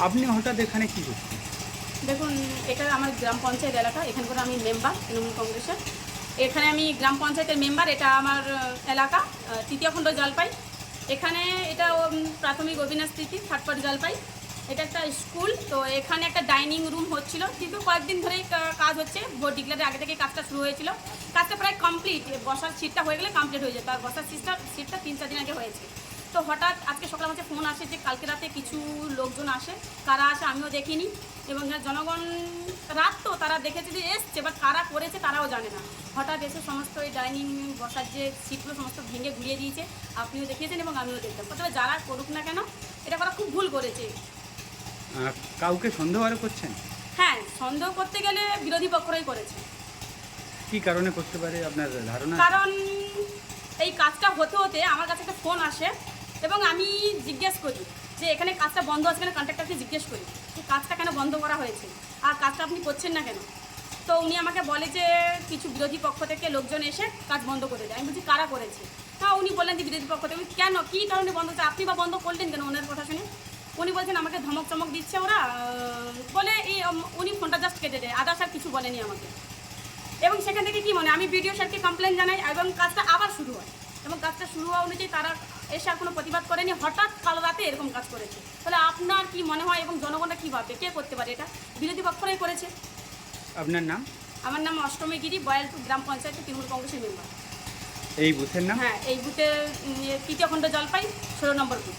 আপনি হঠাৎ এখানে কি করছেন? দেখুন, এটা আমার গ্রাম পঞ্চায়েত এলাকা। এখানকার আমি মেম্বার তৃণমূল কংগ্রেসের। এখানে আমি গ্রাম পঞ্চায়েতের মেম্বার। এটা আমার এলাকা, তৃতীয় খণ্ড জলপাই। এখানে এটা প্রাথমিক অবিনাশ স্মৃতি থাটপাট জলপাই। এটা একটা স্কুল। তো এখানে একটা ডাইনিং রুম হচ্ছিল, কিন্তু কয়েকদিন ধরেই কাজ হচ্ছে। ভোট ডিক্লেয়ারের আগে থেকে কাজটা শুরু হয়েছিল। কাজটা প্রায় কমপ্লিট, বসার সিটটা হয়ে গেলে কমপ্লিট হয়ে যেত। আর বসার সিটটা 3-4 দিন আগে হয়েছে। তো হঠাৎ আজকে সকালে আমাকে ফোন আসে যে কালকে রাতে কিছু লোকজন আসে। কারা আসে আমিও দেখিনি, এবং জনগণ রাত তো তারা দেখেছে যে এসছে, বাট কারা করেছে তারাও জানে না। হঠাৎ এসে সমস্ত এই ডাইনিং বসার যে সিটগুলো সমস্ত ভেঙে ঘুরিয়ে দিয়েছে। আপনিও দেখিয়েছেন এবং আমিও দেখতাম। তবে যারা করুক না কেন, এটা করা খুব ভুল করেছে। কাউকে সন্দেহ আরও করছেন? হ্যাঁ, সন্দেহ করতে গেলে বিরোধী পক্ষরাই করেছে। কি কারণে করতে পারে আপনার ধারণা? কারণ এই কাজটা হতে হতে আমার কাছে একটা ফোন আসে, এবং আমি জিজ্ঞেস করি যে এখানে কাজটা বন্ধ আছে কেন। কন্ট্রাক্টরকে জিজ্ঞেস করি যে কাজটা কেন বন্ধ করা হয়েছে, আর কাজটা আপনি করছেন না কেন। তো উনি আমাকে বলে যে কিছু বিরোধী পক্ষ থেকে লোকজন এসে কাজ বন্ধ করে দেয়। আমি বলছি কারা করেছে? হ্যাঁ, উনি বললেন যে বিরোধী পক্ষ থেকে। কেন, কী কারণে বন্ধ হচ্ছে? আপনি বা বন্ধ করলেন কেন? ওনার কথা শুনে উনি বলছেন আমাকে ধমক চমক দিচ্ছে ওরা, বলে এই উনি ফোনটা জাস্ট কেটে দেয়। আদার্স আর কিছু বলেনি আমাকে। এবং সেখান থেকে কী আমি বিডিও স্যারকে কমপ্লেন জানাই, এবং কাজটা আবার শুরু হয়। এবং কাজটা শুরু হওয়া অনুযায়ী তারা এসে আর কোনো প্রতিবাদ করেনি। হঠাৎ কাল রাতে এরকম কাজ করেছে। তাহলে আপনার কি মনে হয়, এবং জনগণরা কী ভাববে? কে করতে পারে এটা? বিরোধী পক্ষরাই করেছে। আপনার নাম? আমার নাম অষ্টমী গিরি, বয়ালটু গ্রাম পঞ্চায়েতের তৃণমূল কংগ্রেসের মেম্বার। এই বুথের নাম? হ্যাঁ, এই বুথে তৃতীয় খণ্ড জলপাই 16 নম্বর বুথ।